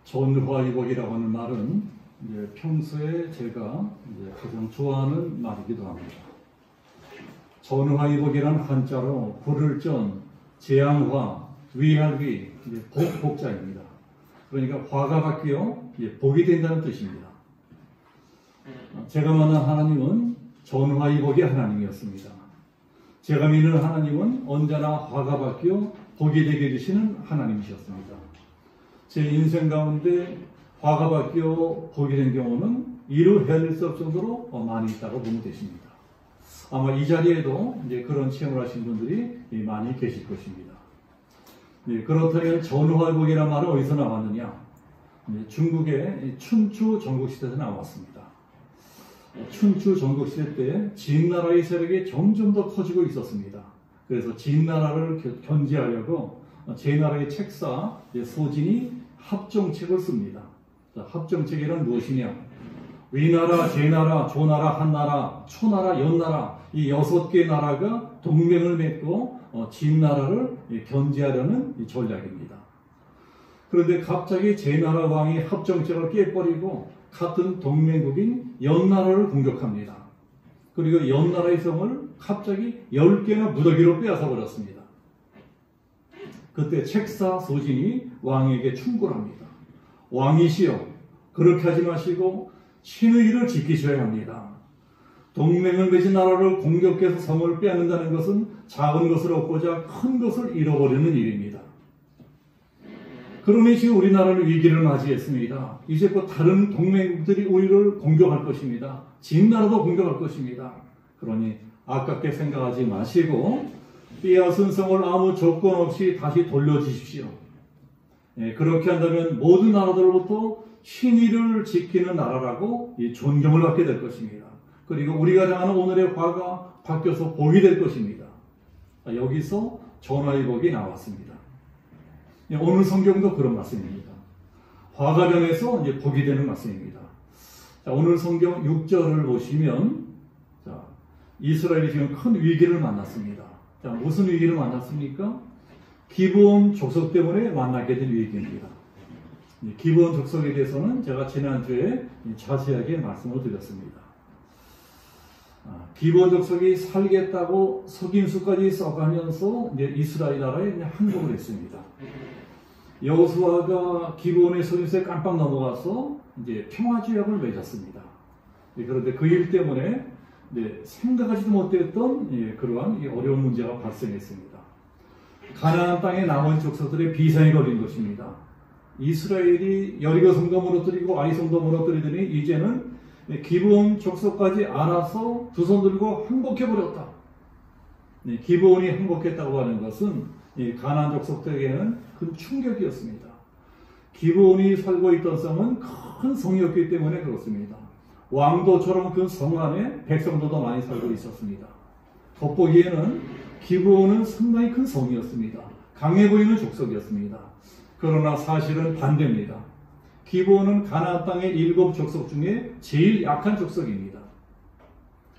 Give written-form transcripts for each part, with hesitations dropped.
전화위복이라고 하는 말은 이제 평소에 제가 이제 가장 좋아하는 말이기도 합니다. 전화위복이란 한자로 불을 전, 재앙화, 위할위, 복자입니다. 그러니까 화가 바뀌어 복이 된다는 뜻입니다. 제가 만난 하나님은 전화위복의 하나님이었습니다. 제가 믿는 하나님은 언제나 화가 바뀌어 복이 되게 해주시는 하나님이셨습니다. 제 인생 가운데 화가 바뀌어 복이 된 경우는 이루 헤아릴 수 없을 정도로 많이 있다고 보면 되십니다. 아마 이 자리에도 이제 그런 체험을 하신 분들이 많이 계실 것입니다. 그렇다면 전화위복이라는 말은 어디서 나왔느냐? 중국의 춘추 전국시대에서 나왔습니다. 춘추 전국시대 때 진나라의 세력이 점점 더 커지고 있었습니다. 그래서 진나라를 견제하려고 제나라의 책사 소진이 합정책을 씁니다. 합정책이란 무엇이냐? 위나라, 제나라, 조나라, 한나라, 초나라, 연나라 이 6개 나라가 동맹을 맺고 진나라를 견제하려는 전략입니다. 그런데 갑자기 제나라 왕이 합정책을 깨버리고 같은 동맹국인 연나라를 공격합니다. 그리고 연나라의 성을 갑자기 10개나 무더기로 빼앗아 버렸습니다. 그때 책사 소진이 왕에게 충고합니다. 왕이시여, 그렇게 하지 마시고 신의 일을 지키셔야 합니다. 동맹을 맺은 나라를 공격해서 성을 빼앗는다는 것은 작은 것을 얻고자 큰 것을 잃어버리는 일입니다. 그러니 지금 우리나라는 위기를 맞이했습니다. 이제 곧 다른 동맹국들이 우리를 공격할 것입니다. 진나라도 공격할 것입니다. 그러니 아깝게 생각하지 마시고 빼앗은 성을 아무 조건 없이 다시 돌려주십시오. 그렇게 한다면 모든 나라들로부터 신의를 지키는 나라라고 존경을 받게 될 것입니다. 그리고 우리가 당하는 오늘의 화가 바뀌어서 복이 될 것입니다. 여기서 전화위복이 나왔습니다. 오늘 성경도 그런 말씀입니다. 화가 변해서 이제 복이 되는 말씀입니다. 자, 오늘 성경 6절을 보시면 이스라엘이 지금 큰 위기를 만났습니다. 자, 무슨 위기를 만났습니까? 기브온 족속 때문에 만나게 된 위기입니다. 기브온 족속에 대해서는 제가 지난주에 자세하게 말씀을 드렸습니다. 기브온 족속이 살겠다고 석임수까지 써가면서 이제 이스라엘 나라에 항복을 했습니다. 여호수아가 기브온의 석임수에 깜빡 넘어가서 이제 평화조약을 맺었습니다. 그런데 그 일 때문에 생각하지도 못했던 그러한 어려운 문제가 발생했습니다. 가나안 땅의 나머지 족속들의 비상이 걸린 것입니다. 이스라엘이 여리고 성도 무너뜨리고 아이 성도 무너뜨리더니 이제는 기브온 족속까지 알아서 두 손 들고 항복해버렸다. 기브온이 항복했다고 하는 것은 가나안 족속들에게는 큰 충격이었습니다. 기브온이 살고 있던 성은 큰 성이었기 때문에 그렇습니다. 왕도처럼 그 성 안에 백성들도 많이 살고 있었습니다. 겉보기에는 기브온은 상당히 큰 성이었습니다. 강해 보이는 족속이었습니다. 그러나 사실은 반대입니다. 기브온은 가나안 땅의 7 족속 중에 제일 약한 족속입니다.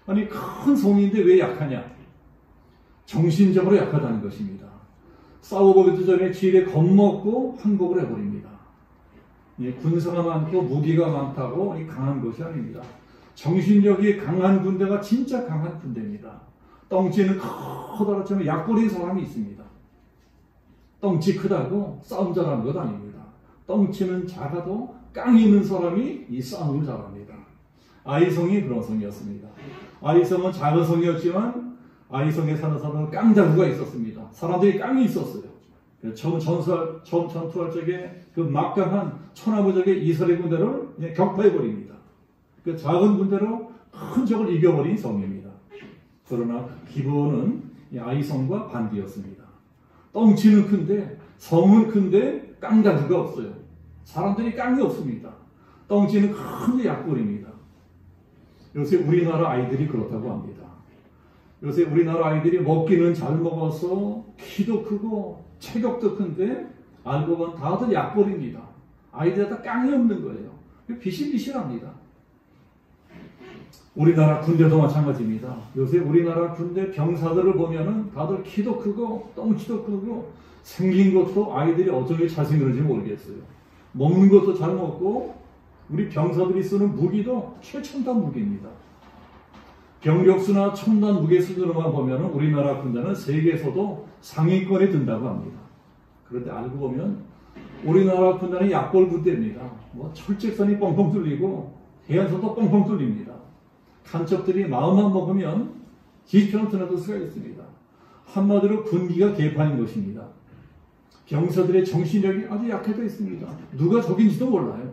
아니 큰 성인데 왜 약하냐? 정신적으로 약하다는 것입니다. 싸워보기도 전에 지일에 겁먹고 항복을 해버립니다. 군사가 많고 무기가 많다고 강한 것이 아닙니다. 정신력이 강한 군대가 진짜 강한 군대입니다. 덩치는 커다랗지만 약골인 사람이 있습니다. 덩치 크다고 싸움 잘하는 것 아닙니다. 덩치는 작아도 깡이 있는 사람이 이 싸움을 잘합니다. 아이성이 그런 성이었습니다. 아이성은 작은 성이었지만 아이성에 사는 사람은 깡다구가 있었습니다. 사람들이 깡이 있었어요. 처음 전투할 적에 그 막강한 천하무적의 이스라엘 군대를 격파해버립니다. 그 작은 군대로 큰 적을 이겨버린 성입니다. 그러나 기브온은 아이성과 반대였습니다. 덩치는 큰데 성은 큰데 깡다구가 없어요. 사람들이 깡이 없습니다. 덩치는 큰 약골입니다. 요새 우리나라 아이들이 그렇다고 합니다. 요새 우리나라 아이들이 먹기는 잘 먹어서 키도 크고 체격도 큰데 알고 보면 다들 약골입니다. 아이들이 다 깡이 없는 거예요. 비실비실합니다. 우리나라 군대도 마찬가지입니다. 요새 우리나라 군대 병사들을 보면은 다들 키도 크고 덩치도 크고 생긴 것도 아이들이 어쩌면 잘생겼는지 모르겠어요. 먹는 것도 잘 먹고 우리 병사들이 쓰는 무기도 최첨단 무기입니다. 병력수나 첨단 무기 수준으로만 보면 우리나라 군대는 세계에서도 상위권에 든다고 합니다. 그런데 알고 보면 우리나라 군대는 약골 부대입니다. 뭐 철책선이 뻥뻥 뚫리고 해안선도 뻥뻥 뚫립니다. 간첩들이 마음만 먹으면 지휘편을 드나들 수가 있습니다. 한마디로 군기가 개판인 것입니다. 병사들의 정신력이 아주 약해져 있습니다. 누가 적인지도 몰라요.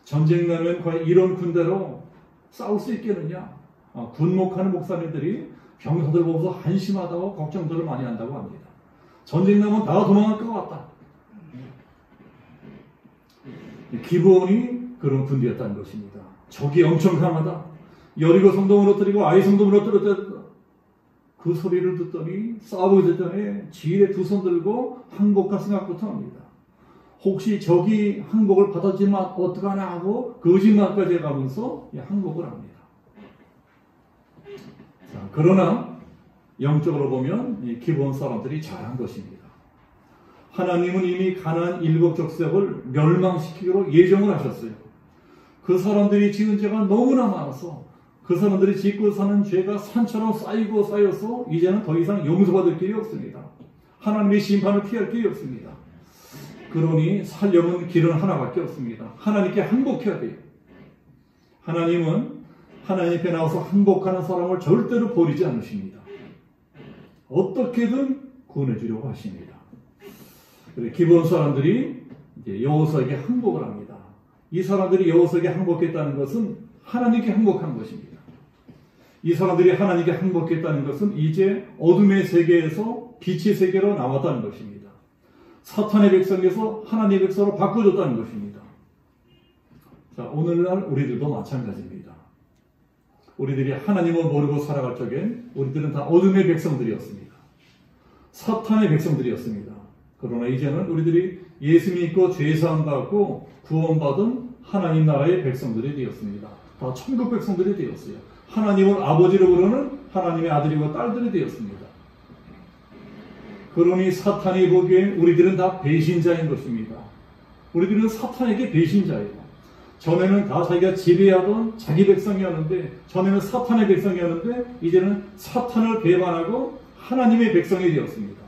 전쟁 나면 과연 이런 군대로 싸울 수 있겠느냐? 군목하는 목사님들이 병사들 보고서 한심하다고 걱정들을 많이 한다고 합니다. 전쟁 나면 다 도망갈 것 같다. 기브온이 그런 군대였다는 것입니다. 적이 엄청 강하다. 여리고 성도 무너뜨리고 아이 성도 무너뜨렸다. 그 소리를 듣더니 싸우기 전에 지휘에 두 손 들고 항복할 생각부터 합니다. 혹시 적이 항복을 받았지만 어떡하나 하고 거짓말까지 해가면서 항복을 합니다. 자, 그러나 영적으로 보면 이 기브온 사람들이 잘한 것입니다. 하나님은 이미 가나안 일곱 족속을 멸망시키기로 예정을 하셨어요. 그 사람들이 지은 죄가 너무나 많아서 그 사람들이 짓고 사는 죄가 산처럼 쌓이고 쌓여서 이제는 더 이상 용서받을 길이 없습니다. 하나님의 심판을 피할 길이 없습니다. 그러니 살려면 길은 하나밖에 없습니다. 하나님께 항복해야 돼요. 하나님은 하나님 앞에 나와서 항복하는 사람을 절대로 버리지 않으십니다. 어떻게든 구원해 주려고 하십니다. 기브온 사람들이 이제 여호수아에게 항복을 합니다. 이 사람들이 여호수아에게 항복했다는 것은 하나님께 항복한 것입니다. 이 사람들이 하나님께 항복했다는 것은 이제 어둠의 세계에서 빛의 세계로 나왔다는 것입니다. 사탄의 백성에서 하나님의 백성으로 바꿔줬다는 것입니다. 자, 오늘날 우리들도 마찬가지입니다. 우리들이 하나님을 모르고 살아갈 적엔 우리들은 다 어둠의 백성들이었습니다. 사탄의 백성들이었습니다. 그러나 이제는 우리들이 예수 믿고 죄사함 받고 구원받은 하나님 나라의 백성들이 되었습니다. 다 천국 백성들이 되었어요. 하나님을 아버지로 부르는 하나님의 아들이고 딸들이 되었습니다. 그러니 사탄이 보기엔 우리들은 다 배신자인 것입니다. 우리들은 사탄에게 배신자예요. 전에는 다 자기가 지배하던 자기 백성이었는데, 전에는 사탄의 백성이었는데 이제는 사탄을 배반하고 하나님의 백성이 되었습니다.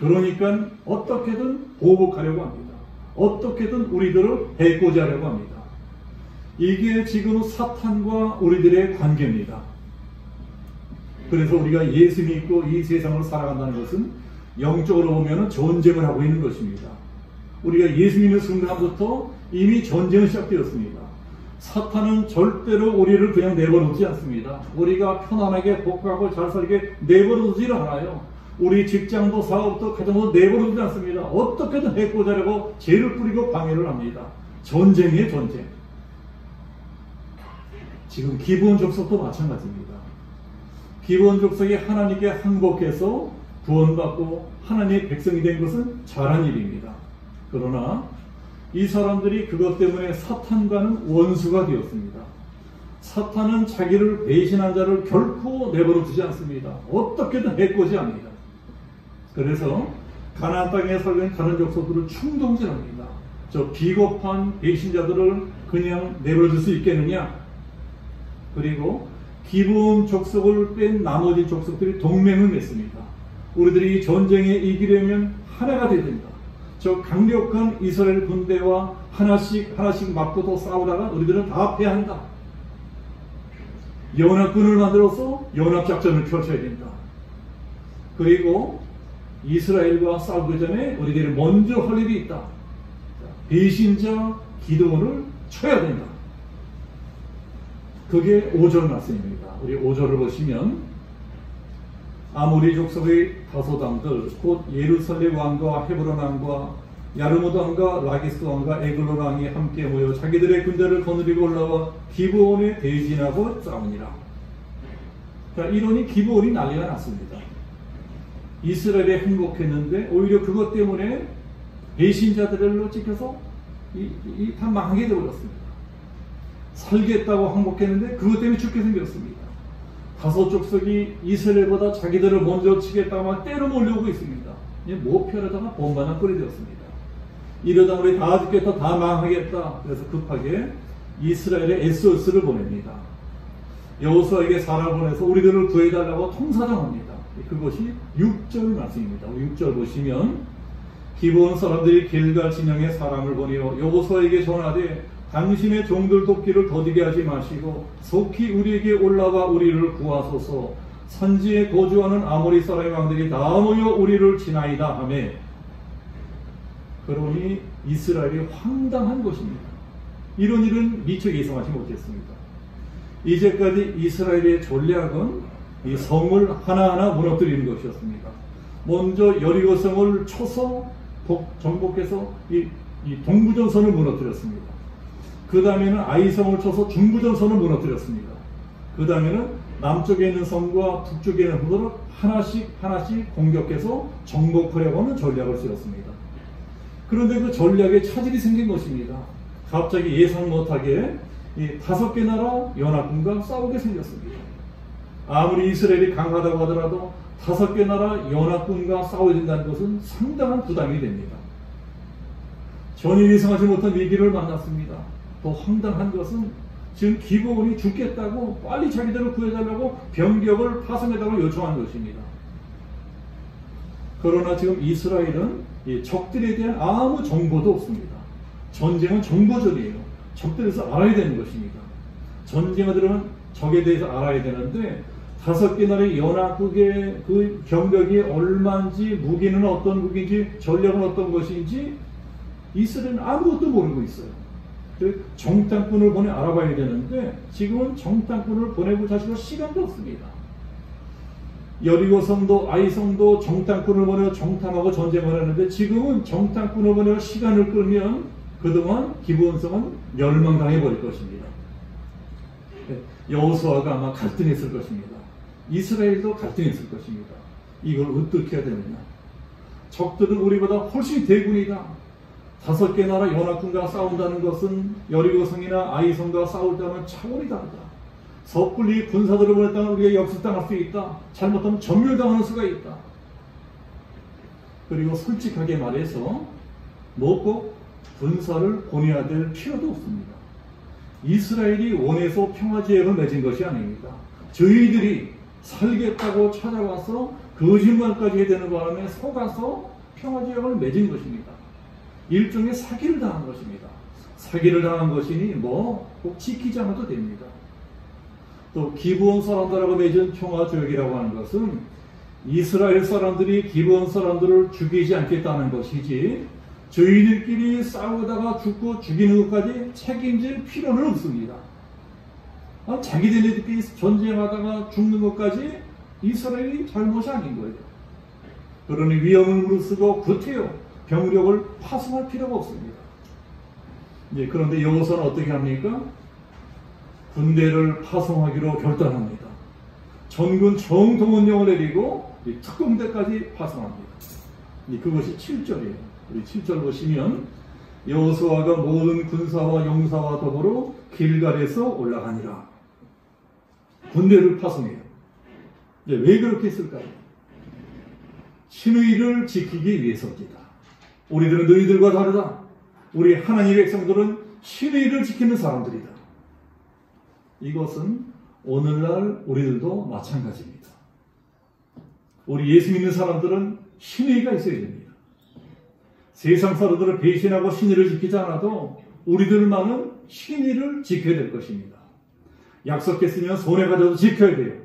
그러니까 어떻게든 보복하려고 합니다. 어떻게든 우리들을 해코지 하려고 합니다. 이게 지금 사탄과 우리들의 관계입니다. 그래서 우리가 예수 믿고 이 세상을 살아간다는 것은 영적으로 보면 전쟁을 하고 있는 것입니다. 우리가 예수 믿는 순간부터 이미 전쟁은 시작되었습니다. 사탄은 절대로 우리를 그냥 내버려두지 않습니다. 우리가 편안하게 복하고 잘 살게 내버려두지 않아요. 우리 직장도 사업도 가정도 내버려두지 않습니다. 어떻게든 해코지 하려고 죄를 뿌리고 방해를 합니다. 전쟁이에요, 전쟁. 지금 기브온 족속도 마찬가지입니다. 기브온 족속이 하나님께 항복해서 구원받고 하나님의 백성이 된 것은 잘한 일입니다. 그러나 이 사람들이 그것 때문에 사탄과는 원수가 되었습니다. 사탄은 자기를 배신한 자를 결코 내버려두지 않습니다. 어떻게든 해코지 합니다. 그래서 가나안 땅에 살던 다른 족속들을 충동질합니다. 저 비겁한 배신자들을 그냥 내버려둘 수 있겠느냐? 그리고 기브온 족속을 뺀 나머지 족속들이 동맹을 맺습니다. 우리들이 이 전쟁에 이기려면 하나가 되야 된다. 저 강력한 이스라엘 군대와 하나씩 맞고도 싸우다가 우리들은 다 패한다. 연합군을 만들어서 연합작전을 펼쳐야 된다. 그리고 이스라엘과 싸우기 전에 우리들이 먼저 할 일이 있다. 배신자 기드온을 쳐야 된다. 그게 5절 말씀입니다. 우리 5절을 보시면 아모리 족속의 다섯 왕들 곧 예루살렘 왕과 헤브론 왕과 야르무드 왕과 라기스 왕과 에글론 왕이 함께 모여 자기들의 군대를 거느리고 올라와 기브온에 대진하고 싸우니라. 자, 이러니 기브온이 난리가 났습니다. 이스라엘에 행복했는데 오히려 그것 때문에 배신자들로 찍혀서 다 망하게 되어버렸습니다. 살겠다고 항복했는데 그것 때문에 죽게 생겼습니다. 다섯 족속이 이스라엘보다 자기들을 먼저 치겠다고 막 때려 몰려오고 있습니다. 모편에다가 번반한 꼴이 되었습니다. 이러다 우리 다 죽겠다, 다 망하겠다. 그래서 급하게 이스라엘에 SOS를 보냅니다. 여호수아에게 사람을 보내서 우리들을 구해달라고 통사정합니다. 그것이 6절 말씀입니다. 6절 보시면 기브온 사람들이 길갈 진영에 사람을 보내어 여호수아에게 전하되 당신의 종들 돕기를 더디게 하지 마시고 속히 우리에게 올라와 우리를 구하소서. 산지에 거주하는 아모리 사람의 왕들이 다 모여 우리를 치나이다 하매 그러니 이스라엘이 황당한 것입니다. 이런 일은 미처 예상하지 못했습니다. 이제까지 이스라엘의 전략은 이 성을 하나하나 무너뜨리는 것이었습니다. 먼저 여리고성을 쳐서 정복해서 이 동부전선을 무너뜨렸습니다. 그 다음에는 아이성을 쳐서 중부전선을 무너뜨렸습니다. 그 다음에는 남쪽에 있는 성과 북쪽에 있는 성들을 하나씩 공격해서 정복하려고 하는 전략을 쓰였습니다. 그런데 그 전략에 차질이 생긴 것입니다. 갑자기 예상 못하게 이 5개 나라 연합군과 싸우게 생겼습니다. 아무리 이스라엘이 강하다고 하더라도 5개 나라 연합군과 싸워야 된다는 것은 상당한 부담이 됩니다. 전혀 예상하지 못한 위기를 만났습니다. 더 황당한 것은 지금 기브온이 죽겠다고 빨리 자기들을 구해달라고 병력을 파송해달라고 요청한 것입니다. 그러나 지금 이스라엘은 이 적들에 대한 아무 정보도 없습니다. 전쟁은 정보전이에요. 적들에서 알아야 되는 것입니다. 전쟁을 들으면 적에 대해서 알아야 되는데 5개 나라의 연합국의 그 병력이 얼마인지, 무기는 어떤 무기인지, 전략은 어떤 것인지 이스라엘은 아무것도 모르고 있어요. 정탐꾼을 보내 알아봐야 되는데 지금은 정탐꾼을 보내고 자식할 시간도 없습니다. 여리고성도 아이성도 정탐꾼을 보내어 정탐하고 전쟁을 하는데 지금은 정탐꾼을 보내어 시간을 끌면 그동안 기브온성은 멸망당해 버릴 것입니다. 여호수아가 아마 갈등했을 것입니다. 이스라엘도 갈등했을 것입니다. 이걸 어떻게 해야 되느냐. 적들은 우리보다 훨씬 대군이다. 5개 나라 연합군과 싸운다는 것은 여리고성이나 아이성과 싸울 때는 차원이 다르다. 섣불리 군사들을 보냈다면 우리가 역습당할 수 있다. 잘못하면 전멸당하는 수가 있다. 그리고 솔직하게 말해서 꼭 군사를 보내야 될 필요도 없습니다. 이스라엘이 원해서 평화제약을 맺은 것이 아닙니다. 저희들이 살겠다고 찾아와서 거짓말까지 해야 되는 바람에 속아서 평화제약을 맺은 것입니다. 일종의 사기를 당한 것입니다. 사기를 당한 것이니 꼭 지키지 않아도 됩니다. 또 기브온 사람들하고 맺은 평화조약이라고 하는 것은 이스라엘 사람들이 기브온 사람들을 죽이지 않겠다는 것이지 저희들끼리 싸우다가 죽고 죽이는 것까지 책임질 필요는 없습니다. 자기들끼리 전쟁하다가 죽는 것까지 이스라엘이 잘못이 아닌 거예요. 그러니 위험을 무릅쓰고 구태여 병력을 파송할 필요가 없습니다. 그런데 여호수아는 어떻게 합니까? 군대를 파송하기로 결단합니다. 전군 정동원령을 내리고 특공대까지 파송합니다. 그것이 7절이에요. 우리 7절 보시면 여호수아가 모든 군사와 용사와 더불어 길갈에서 올라가니라. 군대를 파송해요. 왜 그렇게 했을까요? 신의를 지키기 위해서입니다. 우리들은 너희들과 다르다. 우리 하나님의 백성들은 신의를 지키는 사람들이다. 이것은 오늘날 우리들도 마찬가지입니다. 우리 예수 믿는 사람들은 신의가 있어야 됩니다. 세상 사람들을 배신하고 신의를 지키지 않아도 우리들만은 신의를 지켜야 될 것입니다. 약속했으면 손에 가져도 지켜야 돼요.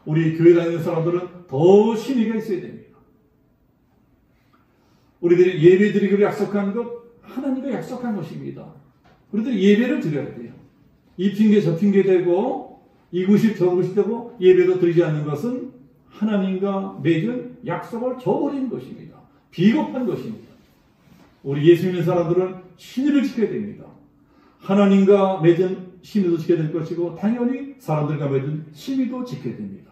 우리 교회 다니는 사람들은 더 신의가 있어야 됩니다. 우리들이 예배 드리기로 약속한 것 하나님과 약속한 것입니다. 우리들이 예배를 드려야 돼요. 이 핑계 저 핑계 대고 이곳이 저곳이 되고 예배도 드리지 않는 것은 하나님과 맺은 약속을 저버린 것입니다. 비겁한 것입니다. 우리 예수 믿는 사람들은 신의를 지켜야 됩니다. 하나님과 맺은 신의도 지켜야 될 것이고 당연히 사람들과 맺은 신의도 지켜야 됩니다.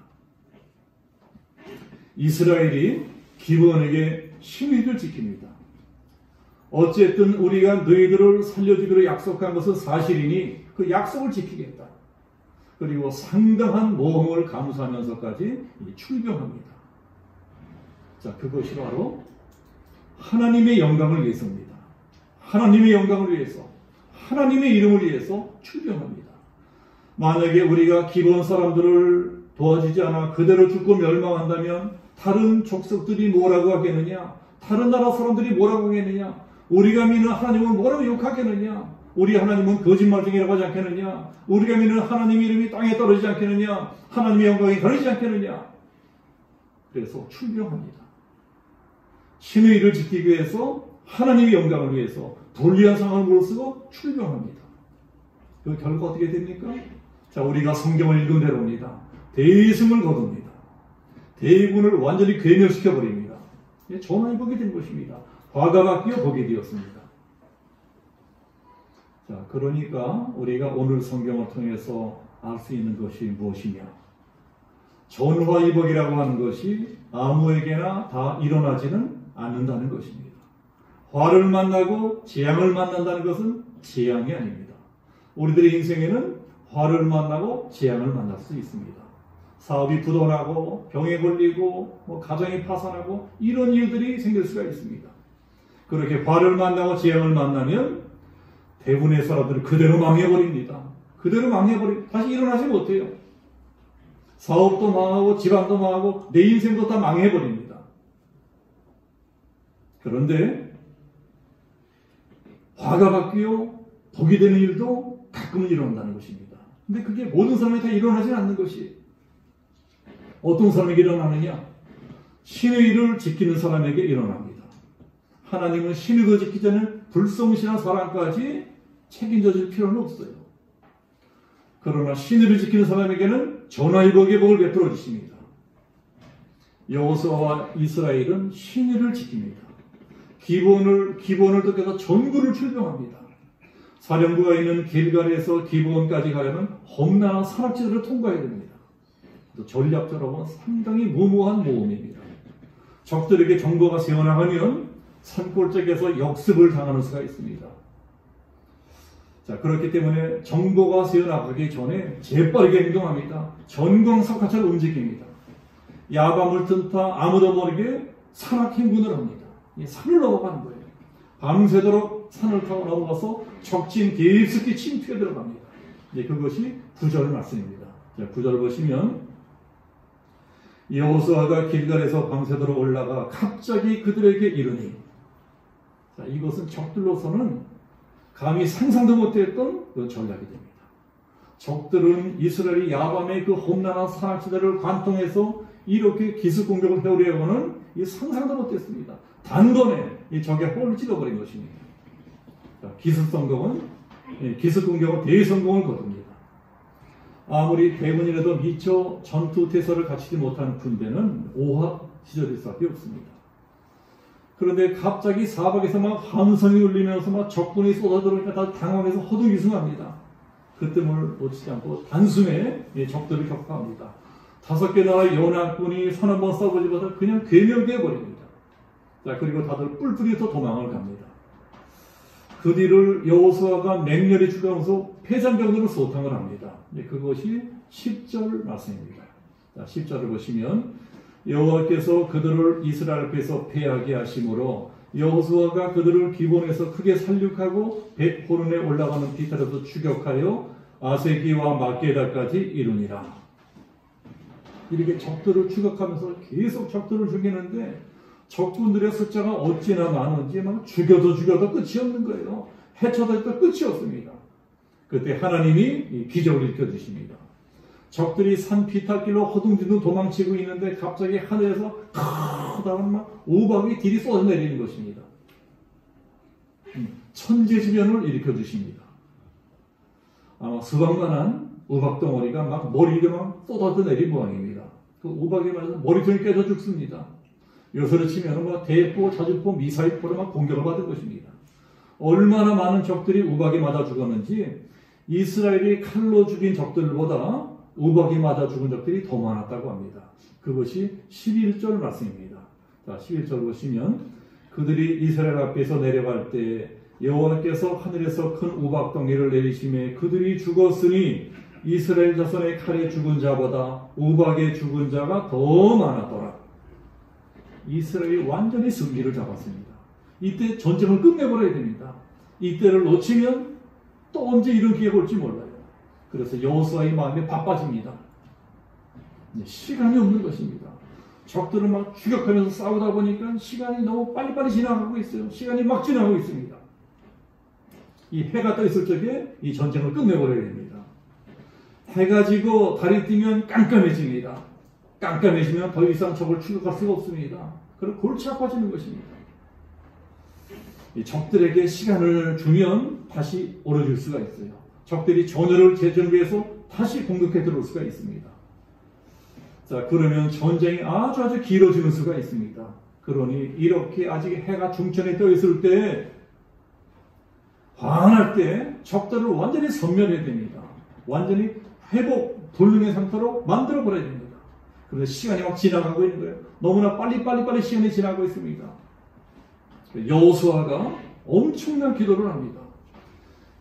이스라엘이 기브온에게 신의를 지킵니다. 어쨌든 우리가 너희들을 살려주기로 약속한 것은 사실이니 그 약속을 지키겠다. 그리고 상당한 모험을 감수하면서까지 출병합니다. 자, 그것이 바로 하나님의 영광을 위해서입니다. 하나님의 영광을 위해서, 하나님의 이름을 위해서 출병합니다. 만약에 우리가 기본 사람들을 도와주지 않아 그대로 죽고 멸망한다면 다른 족속들이 뭐라고 하겠느냐? 다른 나라 사람들이 뭐라고 하겠느냐? 우리가 믿는 하나님을 뭐라고 욕하겠느냐? 우리 하나님은 거짓말쟁이라고 하지 않겠느냐? 우리가 믿는 하나님 이름이 땅에 떨어지지 않겠느냐? 하나님의 영광이 가리지 않겠느냐? 그래서 출병합니다. 신의 일을 지키기 위해서, 하나님의 영광을 위해서 불리한 상황을 무릅쓰고 출병합니다. 그 결과 어떻게 됩니까? 자, 우리가 성경을 읽은 대로입니다. 대승을 거둡니다. 대군을 완전히 괴멸시켜버립니다. 전원이 보게 된 것입니다. 화가 바뀌어 보게 되었습니다. 자, 그러니까 우리가 오늘 성경을 통해서 알 수 있는 것이 무엇이냐? 전화위복이라고 하는 것이 아무에게나 다 일어나지는 않는다는 것입니다. 화를 만나고 재앙을 만난다는 것은 재앙이 아닙니다. 우리들의 인생에는 화를 만나고 재앙을 만날 수 있습니다. 사업이 부도나고 병에 걸리고 가정이 파산하고 이런 일들이 생길 수가 있습니다. 그렇게 화를 만나고 재앙을 만나면 대부분의 사람들은 그대로 망해버립니다. 그대로 망해버리고 다시 일어나지 못해요. 사업도 망하고 집안도 망하고 내 인생도 다 망해버립니다. 그런데 화가 바뀌어 복이 되는 일도 가끔은 일어난다는 것입니다. 근데 그게 모든 사람이 다 일어나지 않는 것이 어떤 사람에게 일어나느냐? 신의 일을 지키는 사람에게 일어납니다. 하나님은 신의 일을 지키지 않는 불성실한 사람까지 책임져 줄 필요는 없어요. 그러나 신의 일을 지키는 사람에게는 전화위복의 복을 베풀어 주십니다. 여호수아와 이스라엘은 신의 일을 지킵니다. 기본을 뜯겨서 전군을 출병합니다. 사령부가 있는 길갈에서 기브온까지 가려면 험난한 산악지대를 통과해야 됩니다. 전략적으로 상당히 무모한 모험입니다. 적들에게 정보가 새어나가면 산골짜기에서 역습을 당하는 수가 있습니다. 자, 그렇기 때문에 정보가 새어나가기 전에 재빠르게 행동합니다. 전광석화처럼 움직입니다. 야밤을 틈타 아무도 모르게 산악행군을 합니다. 산을 넘어가는 거예요. 밤새도록 산을 타고 넘어가서 적진 깊숙이 침투해 들어갑니다. 그것이 9절 말씀입니다. 자, 9절 보시면 여호수아가 길갈에서 밤새도록 올라가 갑자기 그들에게 이르니, 자, 이것은 적들로서는 감히 상상도 못했던 그 전략이 됩니다. 적들은 이스라엘이 야밤에 그 험난한 산악지대를 관통해서 이렇게 기습공격을 해오려고는 상상도 못했습니다. 단번에 이 적의 홀을 찔러버린 것입니다. 자, 기습공격은 대성공을 거둡니다. 아무리 대문이라도 미처 전투태세를 갖추지 못한 군대는 오합지졸일 수밖에 없습니다. 그런데 갑자기 사박에서 막 함성이 울리면서 막 적군이 쏟아들어오니까 다 당황해서 허둥이숭합니다. 그 틈을 놓치지 않고 단숨에 적들을 격파합니다. 5개 나라의 연합군이 선 한번 쏴보지보다 그냥 괴멸되어버립니다. 자, 그리고 다들 뿔뿔이서 도망을 갑니다. 그 뒤를 여호수아가 맹렬히 추가하면서 패잔병들을 소탕을 합니다. 그것이 10절 말씀입니다. 자, 10절을 보시면 여호와께서 그들을 이스라엘 앞에서 패하게 하심으로 여호수아가 그들을 기본에서 크게 살육하고 벳호른에 올라가는 비탈에서 추격하여 아세기와 막게다까지 이르니라. 이렇게 적들을 추격하면서 계속 적들을 죽이는데 적군들의 숫자가 어찌나 많은지 막 죽여도 끝이 없는 거예요. 해쳐도 해도 끝이 없습니다. 그때 하나님이 기적을 일으켜주십니다. 적들이 산 비탈길로 허둥지둥 도망치고 있는데 갑자기 하늘에서 커다란 막 우박이 딜이 쏟아내리는 것입니다. 천재지변을 일으켜주십니다. 아마 수박만한 우박덩어리가 막 머리를 막 쏟아내린 모양입니다. 그 우박에 맞아서 머리통이 깨져 죽습니다. 요새로 치면 막 대포, 자주포, 미사일포로 막 공격을 받은 것입니다. 얼마나 많은 적들이 우박에 맞아 죽었는지 이스라엘이 칼로 죽인 적들보다 우박이 맞아 죽은 적들이 더 많았다고 합니다. 그것이 11절 말씀입니다. 자, 11절 보시면 그들이 이스라엘 앞에서 내려갈 때 여호와께서 하늘에서 큰 우박덩이를 내리심에 그들이 죽었으니 이스라엘 자손의 칼에 죽은 자보다 우박에 죽은 자가 더 많았더라. 이스라엘이 완전히 승기를 잡았습니다. 이때 전쟁을 끝내버려야 됩니다. 이때를 놓치면 또 언제 이런 기회가 올지 몰라요. 그래서 여호수아의 마음이 바빠집니다. 시간이 없는 것입니다. 적들을 막 추격하면서 싸우다 보니까 시간이 너무 빨리빨리 지나가고 있어요. 시간이 막 지나가고 있습니다. 이 해가 떠 있을 적에 이 전쟁을 끝내버려야 됩니다. 해가 지고 달이 뜨면 깜깜해집니다. 깜깜해지면 더 이상 적을 추격할 수가 없습니다. 그럼 골치 아파지는 것입니다. 이 적들에게 시간을 주면 다시 오러질 수가 있어요. 적들이 전열을 재정비해서 다시 공격해 들어올 수가 있습니다. 자, 그러면 전쟁이 아주 길어지는 수가 있습니다. 그러니 이렇게 아직 해가 중천에 떠 있을 때, 환할 때 적들을 완전히 섬멸해야 됩니다. 완전히 회복, 불능의 상태로 만들어버려야 됩니다. 그런데 시간이 막 지나가고 있는 거예요. 너무나 빨리 시간이 지나고 있습니다. 여호수아가 엄청난 기도를 합니다.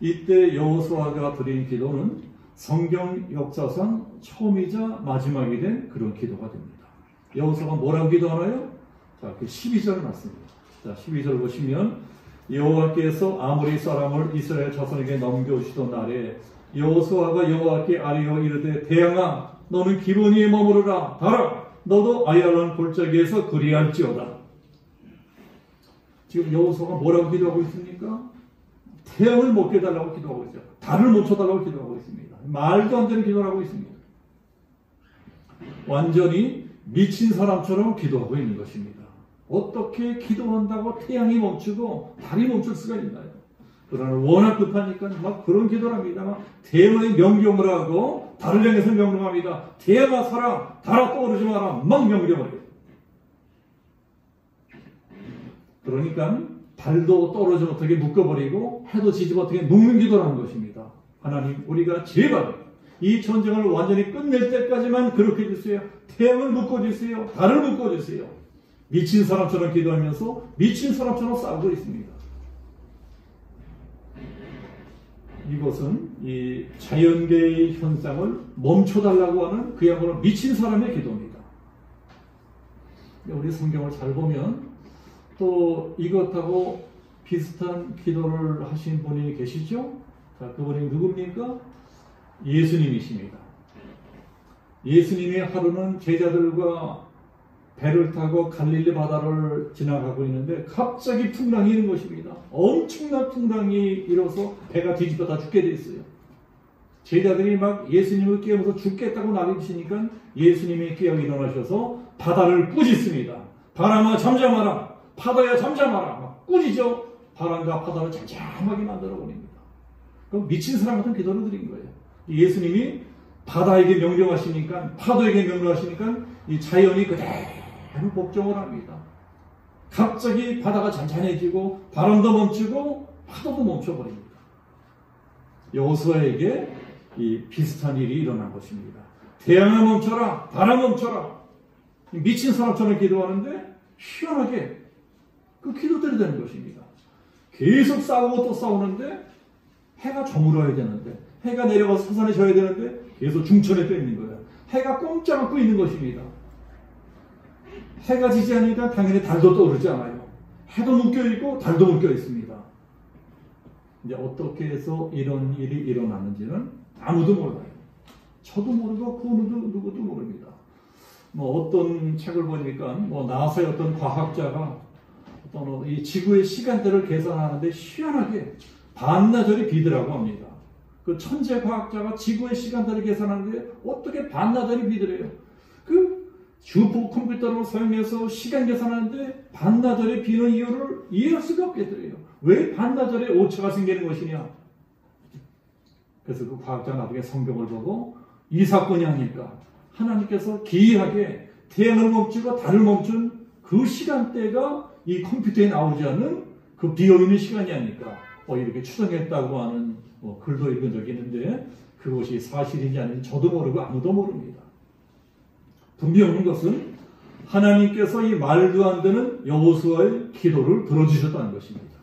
이때 여호수아가 드린 기도는 성경 역사상 처음이자 마지막이 된 그런 기도가 됩니다. 여호수아가 뭐라고 기도하나요? 자, 그 12절 맞습니다. 자, 12절 보시면 여호와께서 아모리 사람을 이스라엘 자손에게 넘겨주시던 날에 여호수아가 여호와께 아뢰어 이르되 대항아 너는 기브온에 머무르라 가라 너도 아얄란 골짜기에서 그리할지어다. 지금 여호수아가 뭐라고 기도하고 있습니까? 태양을 못 깨달라고 기도하고 있어요. 달을 멈춰달라고 기도하고 있습니다. 말도 안 되는 기도를 하고 있습니다. 완전히 미친 사람처럼 기도하고 있는 것입니다. 어떻게 기도한다고 태양이 멈추고 달이 멈출 수가 있나요? 그러나 워낙 급하니까 막 그런 기도를 합니다. 막 태양의 명령을 하고 달을 향해서 명령합니다. 태양아 서라, 달아 떠오르지 마라, 막 명령을 해요. 그러니까 달도 떨어져 어떻게 묶어버리고 해도 지지고 어떻게 묶는 기도를 하는 것입니다. 하나님, 우리가 제발 이 전쟁을 완전히 끝낼 때까지만 그렇게 해주세요. 태양을 묶어주세요. 달을 묶어주세요. 미친 사람처럼 기도하면서 미친 사람처럼 싸우고 있습니다. 이것은 이 자연계의 현상을 멈춰달라고 하는 그야말로 미친 사람의 기도입니다. 우리 성경을 잘 보면 또 이것하고 비슷한 기도를 하신 분이 계시죠? 자, 그분이 누굽니까? 예수님이십니다. 예수님의 하루는 제자들과 배를 타고 갈릴리 바다를 지나가고 있는데 갑자기 풍랑이 있는 것입니다. 엄청난 풍랑이 일어서 배가 뒤집어 다 죽게 돼 있어요. 제자들이 막 예수님을 깨우면서 죽겠다고 난리치니까 예수님이 깨어 일어나셔서 바다를 꾸짖습니다. 바람아 잠잠하라. 바다야 잠잠하라. 막 꾸짖어 바람과 바다를 잠잠하게 만들어 버립니다. 그럼 미친 사람 같은 기도를 드린 거예요. 예수님이 바다에게 명령하시니까, 파도에게 명령하시니까 이 자연이 그대로 복종을 합니다. 갑자기 바다가 잔잔해지고 바람도 멈추고 파도도 멈춰버립니다. 여호수아에게 이 비슷한 일이 일어난 것입니다. 태양아 멈춰라, 바람 멈춰라. 미친 사람처럼 기도하는데 희한하게 그 기도대로 되는 것입니다. 계속 싸우고 또 싸우는데 해가 저물어야 되는데, 해가 내려가서 서산에 져야 되는데 계속 중천에 떠 있는 거예요. 해가 꼼짝 않고 있는 것입니다. 해가 지지 않으니까 당연히 달도 떠오르지 않아요. 해도 묶여있고 달도 묶여있습니다. 이제 어떻게 해서 이런 일이 일어났는지는 아무도 몰라요. 저도 모르고 그 누구도 모릅니다. 뭐 어떤 책을 보니까 뭐 나사의 어떤 과학자가 어떤 이 지구의 시간대를 계산하는데 희한하게 반나절이 비더라고 합니다. 그 천재 과학자가 지구의 시간대를 계산하는데 어떻게 반나절이 비더래요. 그 슈퍼컴퓨터를 사용해서 시간 계산하는데 반나절에 비는 이유를 이해할 수가 없겠더래요. 왜 반나절에 오차가 생기는 것이냐. 그래서 그 과학자가 나중에 성경을 보고 이 사건이 아닐까. 하나님께서 기이하게 태양을 멈추고 달을 멈춘 그 시간대가 이 컴퓨터에 나오지 않는 그 비어있는 시간이 아닐까. 이렇게 추정했다고 하는 글도 읽은 적이 있는데 그것이 사실인지 아닌지 저도 모르고 아무도 모릅니다. 분명한 것은 하나님께서 이 말도 안 되는 여호수아의 기도를 들어주셨다는 것입니다.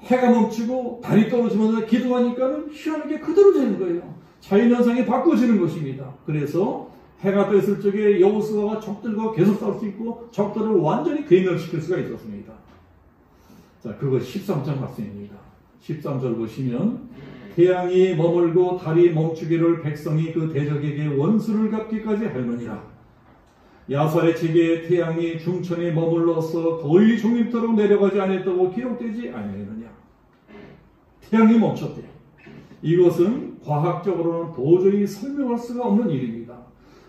해가 멈추고 달이 떨어지면서 기도하니까는 희한하게 그대로 되는 거예요. 자연현상이 바꿔지는 것입니다. 그래서 해가 떴을 적에 여호수아가 적들과 계속 싸울 수 있고 적들을 완전히 괴멸시킬 수가 있었습니다. 자, 그거 13장 말씀입니다. 13절 보시면 태양이 머물고 달이 멈추기를 백성이 그 대적에게 원수를 갚기까지 하느니라. 야살의 책에 태양이 중천에 머물러서 거의 종일토록 내려가지 않았다고 기록되지 아니하느냐. 태양이 멈췄대요. 이것은 과학적으로는 도저히 설명할 수가 없는 일입니다.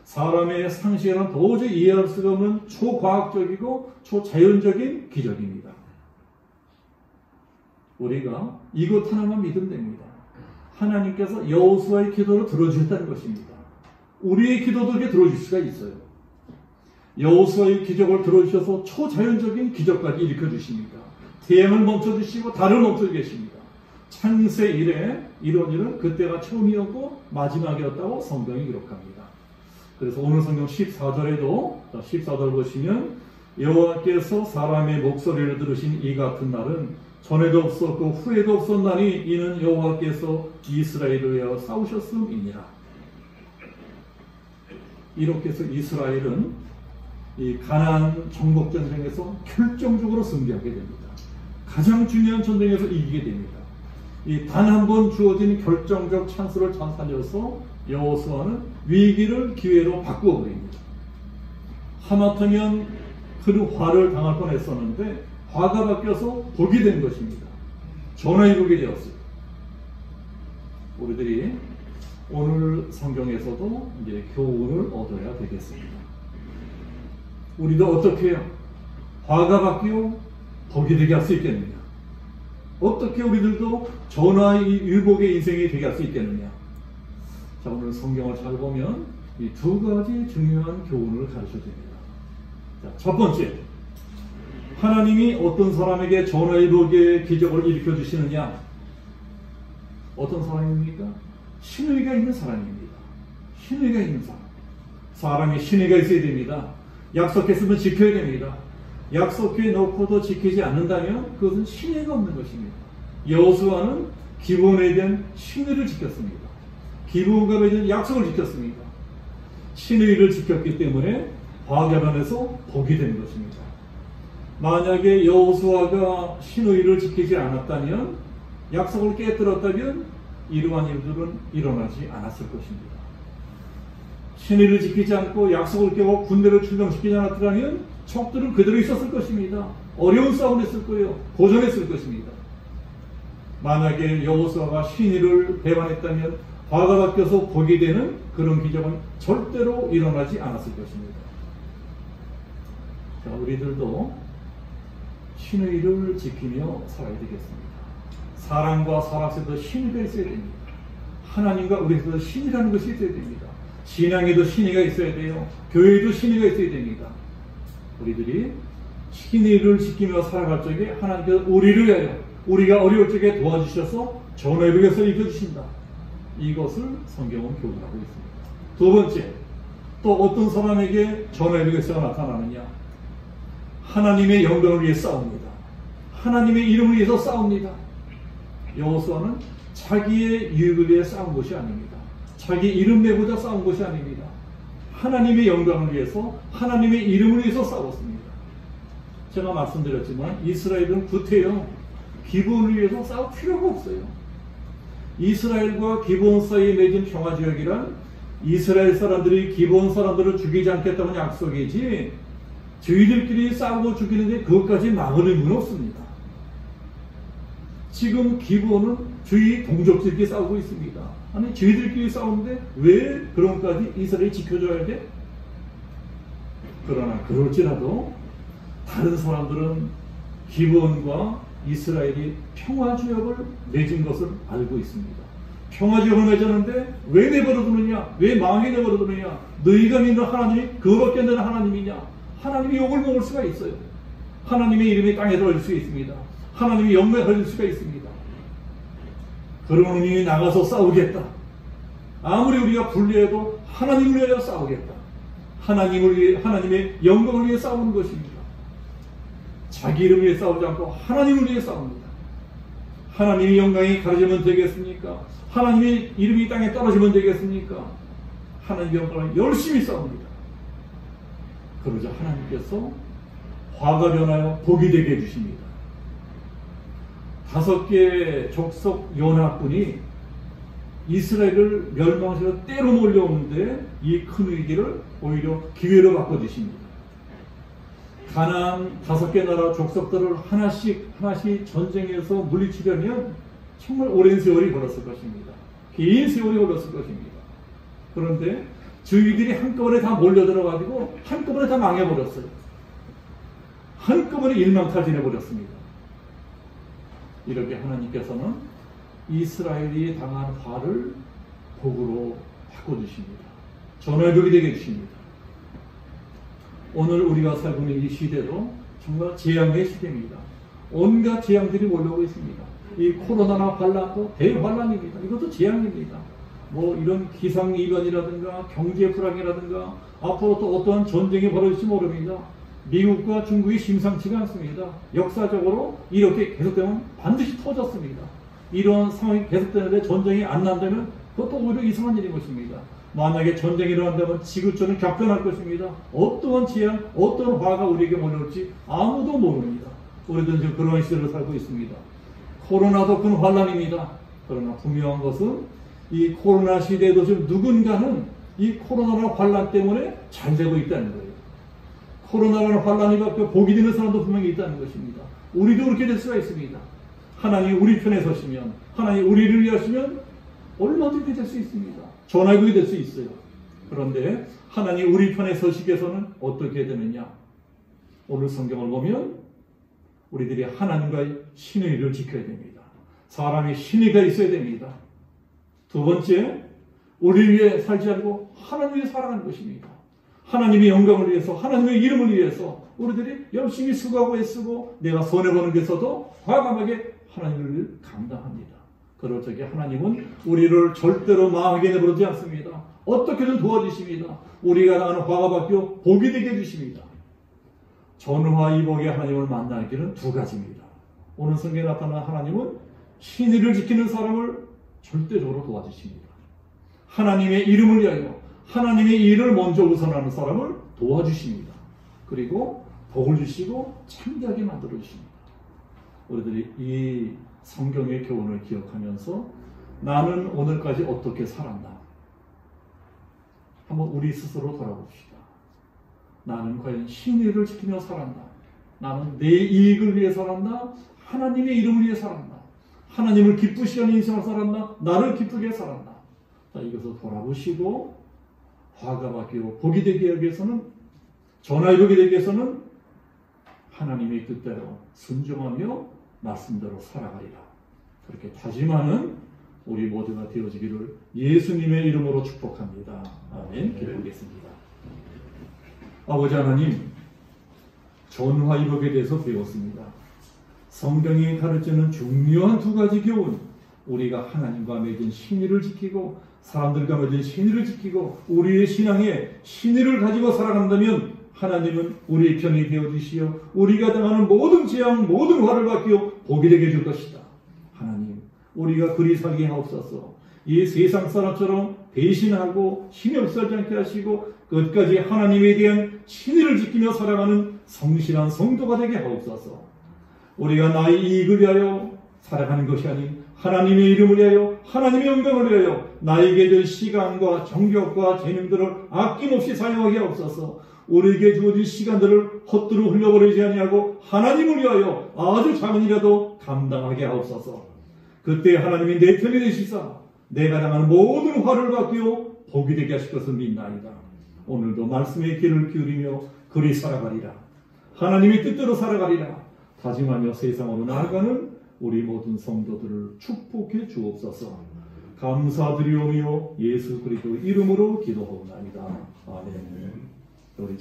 사람의 상식에는 도저히 이해할 수가 없는 초과학적이고 초자연적인 기적입니다. 우리가 이것 하나만 믿으면 됩니다. 하나님께서 여호수아의 기도를 들어주셨다는 것입니다. 우리의 기도도 이렇게 들어줄 수가 있어요. 여호수아의 기적을 들어주셔서 초자연적인 기적까지 일으켜주십니다. 태양을 멈춰주시고 달을 멈춰주십니다. 창세 이래 이런 일은 그때가 처음이었고 마지막이었다고 성경이 기록합니다. 그래서 오늘 성경 14절에도 14절 보시면 여호와께서 사람의 목소리를 들으신 이 같은 날은 전에도 없었고 후에도 없었나니 이는 여호와께서 이스라엘을 위하여 싸우셨음이니라. 이렇게 해서 이스라엘은 이 가나안 정복 전쟁에서 결정적으로 승리하게 됩니다. 가장 중요한 전쟁에서 이기게 됩니다. 이 단 한 번 주어진 결정적 찬스를 잘 살려서 여호수아는 위기를 기회로 바꾸어 버립니다. 하마터면 큰 화를 당할 뻔했었는데 화가 바뀌어서 복이 된 것입니다. 전화위복이 되었어요. 우리들이 오늘 성경에서도 이제 교훈을 얻어야 되겠습니다. 우리도 어떻게 해요? 화가 바뀌어 복이 되게 할 수 있겠느냐? 어떻게 우리들도 전화위복의 인생이 되게 할 수 있겠느냐? 자, 오늘 성경을 잘 보면 이 두 가지 중요한 교훈을 가르쳐 줍니다. 자, 첫 번째, 하나님이 어떤 사람에게 전화위복의 기적을 일으켜 주시느냐? 어떤 사람입니까? 신의가 있는 사람입니다. 신의가 있는 사람. 사람이 신의가 있어야 됩니다. 약속했으면 지켜야 됩니다. 약속해 놓고도 지키지 않는다면 그것은 신의가 없는 것입니다. 여호수아는 기브온에 대한 신의를 지켰습니다. 기브온과 맺은 약속을 지켰습니다. 신의를 지켰기 때문에 화개반에서 복이 된 것입니다. 만약에 여호수아가 신의를 지키지 않았다면, 약속을 깨뜨렸다면 이러한 일들은 일어나지 않았을 것입니다. 신의를 지키지 않고 약속을 깨고 군대를 출동시키지 않았다면 적들은 그대로 있었을 것입니다. 어려운 싸움을 했을 거예요. 고전했을 것입니다. 만약에 여호수아가 신의를 배반했다면 화가 바뀌어서 복이 되는 그런 기적은 절대로 일어나지 않았을 것입니다. 자, 우리들도 신의를 지키며 살아야 되겠습니다. 사람과 사람 사이에도 신의가 있어야 됩니다. 하나님과 우리 사이에도 신이라는 것이 있어야 됩니다. 신앙에도 신의가 있어야 돼요. 교회에도 신의가 있어야 됩니다. 우리들이 신의를 지키며 살아갈 적에 하나님께서 우리를 위하여, 우리가 어려울 적에 도와주셔서 전화위복에서 이겨주신다. 이것을 성경은 교훈하고 있습니다. 두 번째, 또 어떤 사람에게 전화위복에서 나타나느냐? 하나님의 영광을 위해 싸웁니다. 하나님의 이름을 위해서 싸웁니다. 여호수아는 자기의 유익을 위해 싸운 것이 아닙니다. 자기 이름 내고자 싸운 것이 아닙니다. 하나님의 영광을 위해서, 하나님의 이름을 위해서 싸웠습니다. 제가 말씀드렸지만 이스라엘은 구태여 기브온을 위해서 싸울 필요가 없어요. 이스라엘과 기브온 사이에 맺은 평화지역이란 이스라엘 사람들이 기브온 사람들을 죽이지 않겠다는 약속이지, 저희들끼리 싸우고 죽이는데 그것까지 막을 의무는 없습니다. 지금 기브온은 저희 동족들끼리 싸우고 있습니다. 아니, 저희들끼리 싸우는데 왜 그런 것까지 이스라엘이 지켜줘야 돼? 그러나 그럴지라도 다른 사람들은 기브온과 이스라엘이 평화지역을 맺은 것을 알고 있습니다. 평화지역을 맺었는데 왜 내버려두느냐? 왜 망하게 내버려두느냐? 너희가 믿는 하나님이 그거밖에 안 되는 하나님이냐? 하나님이 욕을 먹을 수가 있어요. 하나님의 이름이 땅에 들어질 수 있습니다. 하나님이 영광에 들어질 수가 있습니다. 그러니 나가서 싸우겠다. 아무리 우리가 불리해도 하나님을 위하여 싸우겠다. 하나님을 위해, 하나님의 영광을 위해 싸우는 것입니다. 자기 이름을 위해 싸우지 않고 하나님을 위해 싸웁니다. 하나님의 영광이 가려지면 되겠습니까? 하나님의 이름이 땅에 떨어지면 되겠습니까? 하나님의 영광을 열심히 싸웁니다. 그러자 하나님께서 화가 변하여 복이 되게 해주십니다. 5개의 족속 연합군이 이스라엘을 멸망시켜 때로 몰려오는데 이 큰 위기를 오히려 기회로 바꿔주십니다. 가나안 5개 나라 족속들을 하나씩 전쟁에서 물리치려면 정말 오랜 세월이 걸렸을 것입니다. 긴 세월이 걸렸을 것입니다. 그런데 저희들이 한꺼번에 다 몰려들어가지고 한꺼번에 다 망해버렸어요. 한꺼번에 일망타진해버렸습니다. 이렇게 하나님께서는 이스라엘이 당한 화를 복으로 바꿔주십니다. 전화벽이 되게 해주십니다. 오늘 우리가 살고 있는 이 시대도 정말 재앙의 시대입니다. 온갖 재앙들이 몰려오고 있습니다. 이 코로나나 환란도 대환란입니다. 이것도 재앙입니다. 뭐 이런 기상이변이라든가 경제 불황이라든가 앞으로 또 어떠한 전쟁이 벌어질지 모릅니다. 미국과 중국이 심상치가 않습니다. 역사적으로 이렇게 계속되면 반드시 터졌습니다. 이런 상황이 계속되는데 전쟁이 안 난다면 그것도 오히려 이상한 일인 것입니다. 만약에 전쟁이 일어난다면 지구촌은 격변할 것입니다. 어떠한 재앙, 어떠한 화가 우리에게 몰려올지 아무도 모릅니다. 우리도 지금 그런 시대를 살고 있습니다. 코로나도 큰 환란입니다. 그러나 분명한 것은 이 코로나 시대에도 지금 누군가는 이 코로나나 환란 때문에 잘 되고 있다는 거예요. 코로나라는 환란이 받고 복이 되는 사람도 분명히 있다는 것입니다. 우리도 그렇게 될 수가 있습니다. 하나님 우리 편에 서시면, 하나님 우리를 위하시면 얼마든지 될 수 있습니다. 전화국이 될 수 있어요. 그런데 하나님 우리 편에 서시기 위해서는 어떻게 되느냐? 오늘 성경을 보면 우리들이 하나님과의 신의를 지켜야 됩니다. 사람이 신의가 있어야 됩니다. 두 번째, 우리를 위해 살지 않고 하나님 위해 살아가는 것입니다. 하나님의 영광을 위해서, 하나님의 이름을 위해서 우리들이 열심히 수고하고 애쓰고 내가 손해보는 데서도 과감하게 하나님을 감당합니다. 그럴 적에 하나님은 우리를 절대로 망하게 내버리지 않습니다. 어떻게든 도와주십니다. 우리가 당하는 화가 바뀌어 복이 되게 해주십니다. 전화 이복의 하나님을 만나는 길은 2가지입니다. 오늘 성경에 나타난 하나님은 신의를 지키는 사람을 절대적으로 도와주십니다. 하나님의 이름을 위하여 하나님의 일을 먼저 우선하는 사람을 도와주십니다. 그리고 복을 주시고 창대하게 만들어 주십니다. 우리들이 이 성경의 교훈을 기억하면서 나는 오늘까지 어떻게 살았나? 한번 우리 스스로 돌아봅시다. 나는 과연 신의를 지키며 살았나? 나는 내 이익을 위해 살았나? 하나님의 이름을 위해 살았나? 하나님을 기쁘시게 하는 인생을 살았나? 나를 기쁘게 살았나? 자, 이것을 돌아보시고 화가 바뀌고 복이 되게 하기 위해서는, 전화위복이 되기 위해서는 하나님의 뜻대로 순종하며 말씀대로 살아가리라. 그렇게 다짐하는 우리 모두가 되어지기를 예수님의 이름으로 축복합니다. 아멘. 기도하겠습니다. 아버지 하나님, 전화위복에 대해서 배웠습니다. 성경이 가르치는 중요한 2가지 교훈, 우리가 하나님과 맺은 신의를 지키고 사람들과 맺은 신의를 지키고 우리의 신앙에 신의를 가지고 살아간다면 하나님은 우리의 편이 되어주시어 우리가 당하는 모든 재앙, 모든 화를 바뀌어 복이 되게 해줄 것이다. 하나님, 우리가 그리 살게 하옵소서. 이 세상 사람처럼 배신하고 힘이 없어지지 않게 하시고 끝까지 하나님에 대한 신의를 지키며 살아가는 성실한 성도가 되게 하옵소서. 우리가 나의 이익을 위하여 살아가는 것이 아닌 하나님의 이름을 위하여, 하나님의 영광을 위하여 나에게 줄 시간과 정력과 재능들을 아낌없이 사용하게 하옵소서. 우리에게 주어진 시간들을 헛되이 흘려버리지 아니하고 하나님을 위하여 아주 작은 일이라도 감당하게 하옵소서. 그때 하나님이 내 편이 되시사 내가 당하는 모든 화를 바뀌어 복이 되게 하실 것을 믿나이다. 오늘도 말씀의 귀를 기울이며 그리 살아가리라. 하나님의 뜻대로 살아가리라. 다짐하며 세상으로 나아가는 우리 모든 성도들을 축복해 주옵소서. 감사드리오며 예수 그리스도 이름으로 기도하옵나이다. 아멘. 우리